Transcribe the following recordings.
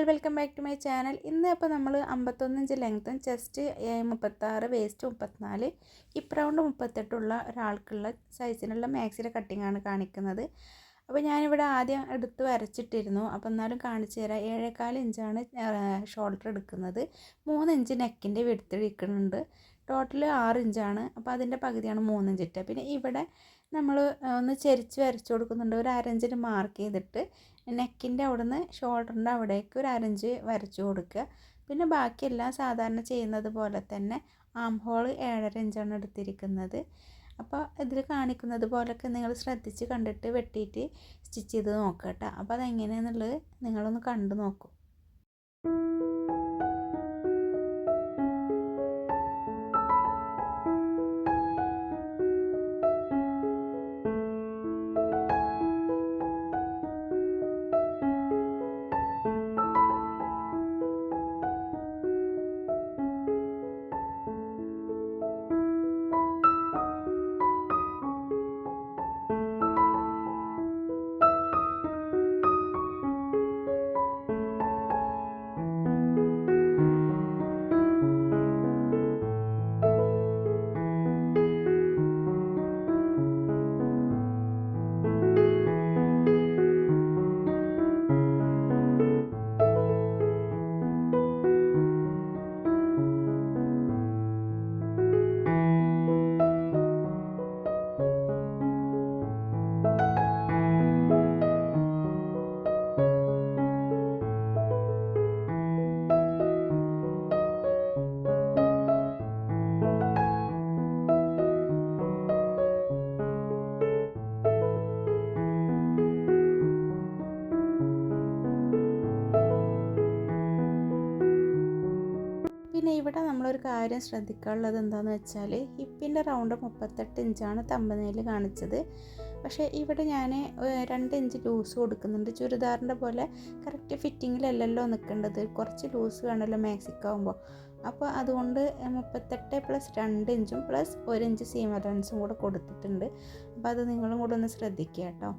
Welcome back to my channel. ഇന്ന് അപ്പോൾ നമ്മൾ 51 ഇഞ്ച് ലെങ്ത്തും ചെസ്റ്റ് 36 വേസ്റ്റ് 34 ഹിപ്പ് റൗണ്ട് 38 ഉള്ള ഒരാൾക്കുള്ള സൈസിനുള്ള മാക്സിയുടെ കട്ടിങ്ങാണ് കാണിക്കുന്നത്. അപ്പോൾ ഞാനിവിടെ ആദ്യം എടുത്ത് വരച്ചിട്ടിരുന്നു. അപ്പോൾ എന്നാലും കാണിച്ചു തരാം. 7.25 ഇഞ്ചാണ് ഷോൾഡർ എടുക്കുന്നത്. 3 ഇഞ്ച് നെക്കിൻ്റെ വിടുത്ത് എടുക്കുന്നുണ്ട്. ടോട്ടൽ 6 ഇഞ്ചാണ്. അപ്പോൾ അതിൻ്റെ പകുതിയാണ് 3 ഇഞ്ച് ഇട്ടത്. പിന്നെ ഇവിടെ നമ്മൾ ഒന്ന് ചെരിച്ച് വരച്ചു കൊടുക്കുന്നുണ്ട്. ഒരു അരഞ്ചിന് മാർക്ക് ചെയ്തിട്ട് നെക്കിൻ്റെ അവിടുന്ന് ഷോൾഡറിൻ്റെ അവിടേക്ക് ഒരു അരഞ്ച് വരച്ചു കൊടുക്കുക. പിന്നെ ബാക്കിയെല്ലാം സാധാരണ ചെയ്യുന്നത് പോലെ തന്നെ ആം ഹോൾ 7.5 ഇഞ്ചാണ് എടുത്തിരിക്കുന്നത്. അപ്പോൾ ഇതിൽ കാണിക്കുന്നത് പോലൊക്കെ നിങ്ങൾ ശ്രദ്ധിച്ച് കണ്ടിട്ട് വെട്ടിയിട്ട് സ്റ്റിച്ച് ചെയ്ത് നോക്കുക കേട്ടോ. അപ്പോൾ അതെങ്ങനെയാണെന്നുള്ളത് നിങ്ങളൊന്ന് കണ്ടു നോക്കൂ. പിന്നെ ഇവിടെ നമ്മളൊരു കാര്യം ശ്രദ്ധിക്കാനുള്ളത് എന്താണെന്ന് വെച്ചാൽ ഹിപ്പിൻ്റെ റൗണ്ട് 38 ഇഞ്ചാണ് തമ്പനയിൽ കാണിച്ചത്. പക്ഷേ ഇവിടെ ഞാൻ 2 ഇഞ്ച് ലൂസ് കൊടുക്കുന്നുണ്ട്. ചുരിദാറിൻ്റെ പോലെ കറക്റ്റ് ഫിറ്റിങ്ങിലല്ലല്ലോ നിൽക്കേണ്ടത്, കുറച്ച് ലൂസ് വേണമല്ലോ മാക്സിക്കാവുമ്പോൾ. അപ്പോൾ അതുകൊണ്ട് 38 + 2 ഇഞ്ചും + 1 ഇഞ്ച് സീം അലവൻസും കൂടെ കൊടുത്തിട്ടുണ്ട്. അപ്പോൾ അത് നിങ്ങളും കൂടെ ഒന്ന് ശ്രദ്ധിക്കുക കേട്ടോ.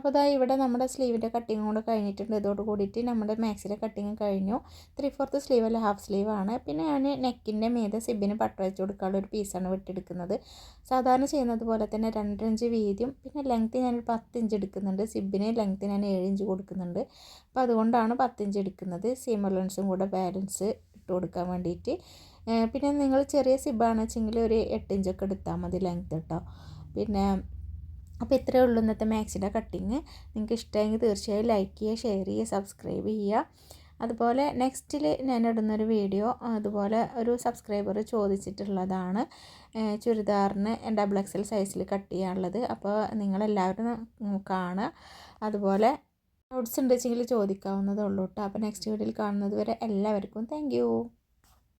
അപ്പോൾ ഇതാ ഇവിടെ നമ്മുടെ സ്ലീവിൻ്റെ കട്ടിങ് കൂടെ കഴിഞ്ഞിട്ടുണ്ട്. ഇതോട് കൂടിയിട്ട് നമ്മുടെ മാക്സിയുടെ കട്ടിങ് കഴിഞ്ഞു. 3/4 സ്ലീവ് അല്ല, ഹാഫ് സ്ലീവ് ആണ്. പിന്നെ ഞാൻ നെക്കിൻ്റെ മീതെ സിബിന് പട്ട വെച്ച് കൊടുക്കാനുള്ള ഒരു പീസാണ് വെട്ടിയെടുക്കുന്നത്. സാധാരണ ചെയ്യുന്നത് പോലെ തന്നെ 2 ഇഞ്ച് വീതിയും പിന്നെ ലെങ്ത്ത് ഞാൻ 10 ഇഞ്ച് എടുക്കുന്നുണ്ട്. സിബിന് ലെങ്ത്ത് ഞാൻ 7 ഇഞ്ച് കൊടുക്കുന്നുണ്ട്. അപ്പോൾ അതുകൊണ്ടാണ് 10 ഇഞ്ച് എടുക്കുന്നത്. സീം അലവൻസും കൂടെ ബാലൻസ് ഇട്ട് കൊടുക്കാൻ വേണ്ടിയിട്ട്. പിന്നെ നിങ്ങൾ ചെറിയ സിബാണെന്ന് വെച്ചെങ്കിൽ ഒരു 8 ഇഞ്ചൊക്കെ എടുത്താൽ മതി ലെങ്ത്ത് കേട്ടോ. പിന്നെ അപ്പോൾ ഇത്രയേ ഉള്ളൂ ഇന്നത്തെ മാക്സിയുടെ കട്ടിങ്. നിങ്ങൾക്ക് ഇഷ്ടമെങ്കിൽ തീർച്ചയായും ലൈക്ക് ചെയ്യുക, ഷെയർ ചെയ്യുക, സബ്സ്ക്രൈബ് ചെയ്യുക. അതുപോലെ നെക്സ്റ്റിൽ ഞാൻ ഇടുന്നൊരു വീഡിയോ അതുപോലെ ഒരു സബ്സ്ക്രൈബർ ചോദിച്ചിട്ടുള്ളതാണ് ചുരിദാറിന് XXL സൈസിൽ കട്ട് ചെയ്യാനുള്ളത്. അപ്പോൾ നിങ്ങളെല്ലാവരും കാണുക. അതുപോലെ ഡൗട്ട്സ് ഉണ്ടെങ്കിൽ ചോദിക്കാവുന്നതേ ഉള്ളൂ കേട്ടോ. അപ്പോൾ നെക്സ്റ്റ് വീഡിയോയിൽ കാണുന്നത് വരെ എല്ലാവർക്കും താങ്ക് യു.